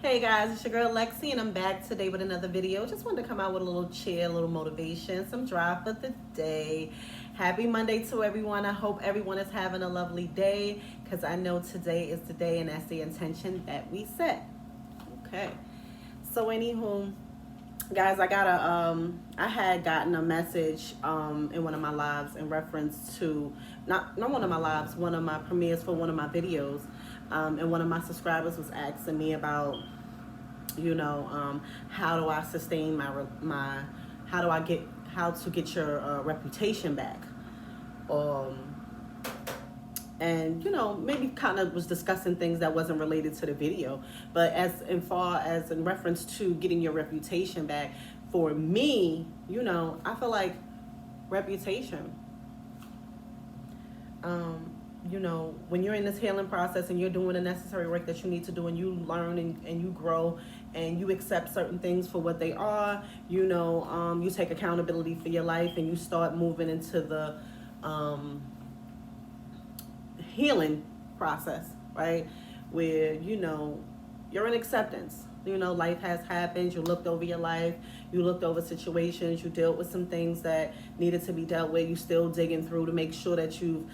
Hey guys, it's your girl Lexi, and I'm back today with another video. Just wanted to come out with a little cheer, a little motivation, some drive for the day. Happy Monday to everyone. I hope everyone is having a lovely day because I know today is the day, and that's the intention that we set. Okay. So, anywho, guys, I had gotten a message in one of my lives in reference to not one of my lives, one of my premieres for one of my videos. And one of my subscribers was asking me about, how do I sustain my how do I get how to get your reputation back, um, and maybe kind of was discussing things that wasn't related to the video, but as in far as in reference to getting your reputation back, for me, I feel like reputation. um, when you're in this healing process and you're doing the necessary work that you need to do, and you learn and you grow and you accept certain things for what they are, you take accountability for your life and you start moving into the healing process, right? Where, you're in acceptance. Life has happened. You looked over your life. You looked over situations. You dealt with some things that needed to be dealt with. You still digging through to make sure that you've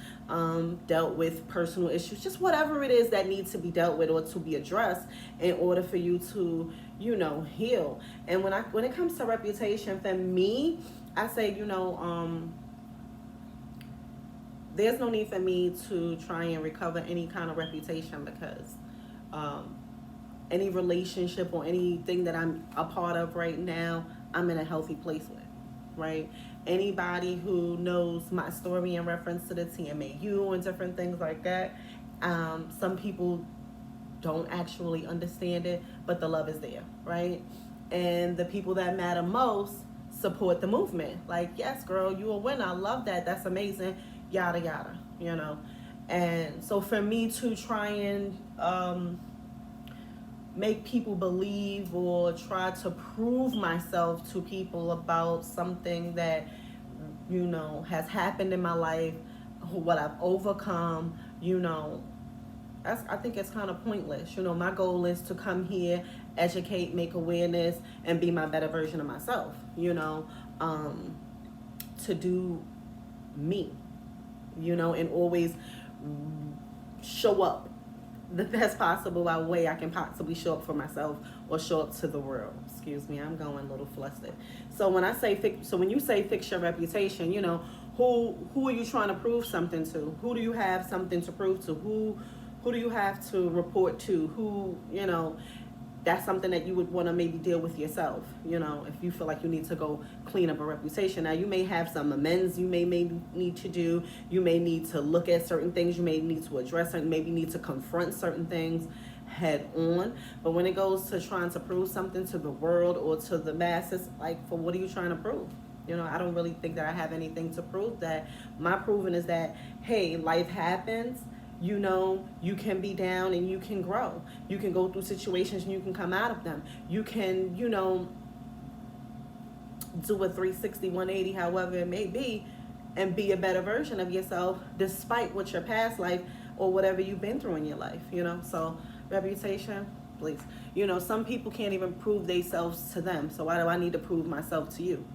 dealt with personal issues, just whatever it is that needs to be dealt with or to be addressed in order for you to, heal. And when it comes to reputation, for me, I say, there's no need for me to try and recover any kind of reputation, because any relationship or anything that I'm a part of right now, I'm in a healthy place with, right? Anybody who knows my story in reference to the TMAU and different things like that, some people don't actually understand it, but the love is there, right? And the people that matter most support the movement. Like, yes, girl, you a winner. I love that. That's amazing. Yada yada. And so for me to try and make people believe or try to prove myself to people about something that has happened in my life, what I've overcome, I think it's kind of pointless. My goal is to come here, educate, make awareness, and be my better version of myself. To do me, and always show up the best possible way I can possibly show up for myself or show up to the world. Excuse me, I'm going a little flustered. So when you say fix your reputation, who are you trying to prove something to? Who do you have something to prove to? Who do you have to report to? Who, that's something that you would want to maybe deal with yourself, if you feel like you need to go clean up a reputation. Now, you may have some amends you may need to do. You may need to look at certain things. You may need to address and maybe need to confront certain things head on. But when it goes to trying to prove something to the world or to the masses, like, for what are you trying to prove? I don't really think that I have anything to prove. That my proving is that, hey, life happens. You can be down and you can grow. You can go through situations and you can come out of them. You can, do a 360, 180, however it may be, and be a better version of yourself despite what your past life or whatever you've been through in your life, So reputation, please. Some people can't even prove themselves to them. So why do I need to prove myself to you,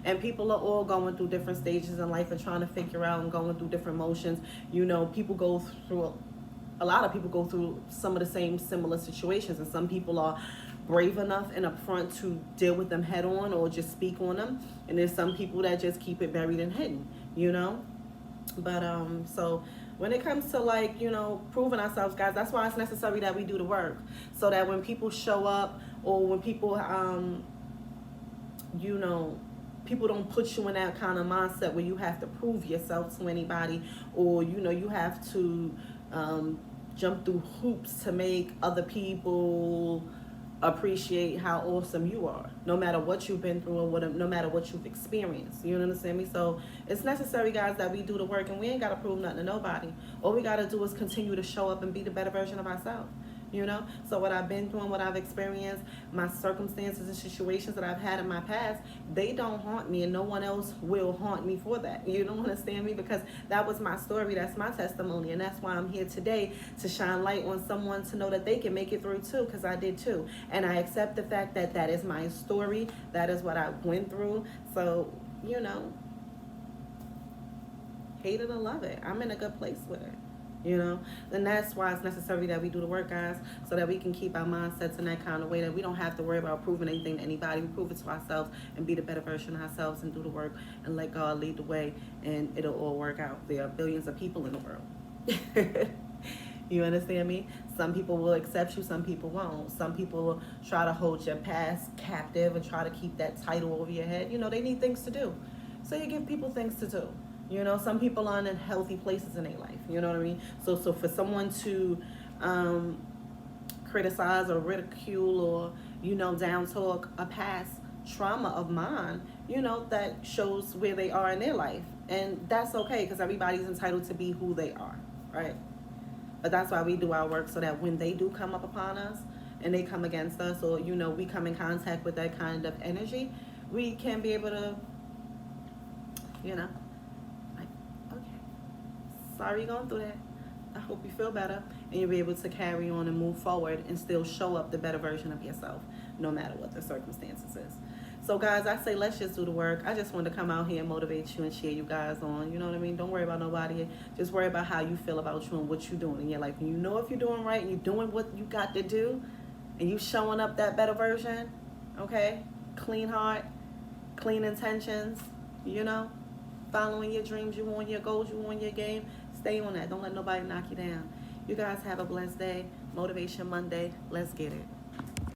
And people are all going through different stages in life and trying to figure out and going through different emotions. People go through, a lot of people go through some of the same similar situations, and some people are brave enough and upfront to deal with them head on or just speak on them. And there's some people that just keep it buried and hidden, But so when it comes to proving ourselves, guys, that's why it's necessary that we do the work, so that when people show up or when people people don't put you in that kind of mindset where you have to prove yourself to anybody, or you have to jump through hoops to make other people appreciate how awesome you are, no matter what you've been through or no matter what you've experienced. You understand me? So it's necessary, guys, that we do the work, and we ain't got to prove nothing to nobody. All we got to do is continue to show up and be the better version of ourselves. So what I've been through, what I've experienced, my circumstances and situations that I've had in my past, they don't haunt me, and no one else will haunt me for that. You don't understand me? Because that was my story, that's my testimony, and that's why I'm here today, to shine light on someone, to know that they can make it through too, because I did too. And I accept the fact that that is my story, that is what I went through. So, hate it or love it, I'm in a good place with it. And that's why it's necessary that we do the work, guys, so that we can keep our mindsets in that kind of way, that we don't have to worry about proving anything to anybody. We prove it to ourselves and be the better version of ourselves, and do the work and let God lead the way, and it'll all work out. There are billions of people in the world. You understand me? Some people will accept you, some people won't. Some people will try to hold your past captive and try to keep that title over your head. They need things to do, so you give people things to do. Some people aren't in healthy places in their life. You know what I mean? So for someone to criticize or ridicule, or down talk a past trauma of mine, that shows where they are in their life, and that's okay, because everybody's entitled to be who they are, right? But that's why we do our work, so that when they do come up upon us and they come against us, or we come in contact with that kind of energy, we can be able to, like, okay, sorry you're going through that. I hope you feel better, and you'll be able to carry on and move forward and still show up the better version of yourself, no matter what the circumstances is. So guys, I say let's just do the work. I just wanted to come out here and motivate you and cheer you guys on. You know what I mean? Don't worry about nobody. Just worry about how you feel about you and what you're doing in your life. And if you're doing right and you're doing what you got to do, and you showing up that better version, okay? Clean heart, clean intentions, following your dreams, you on your goals, you on your game. Stay on that. Don't let nobody knock you down. You guys have a blessed day. Motivation Monday. Let's get it.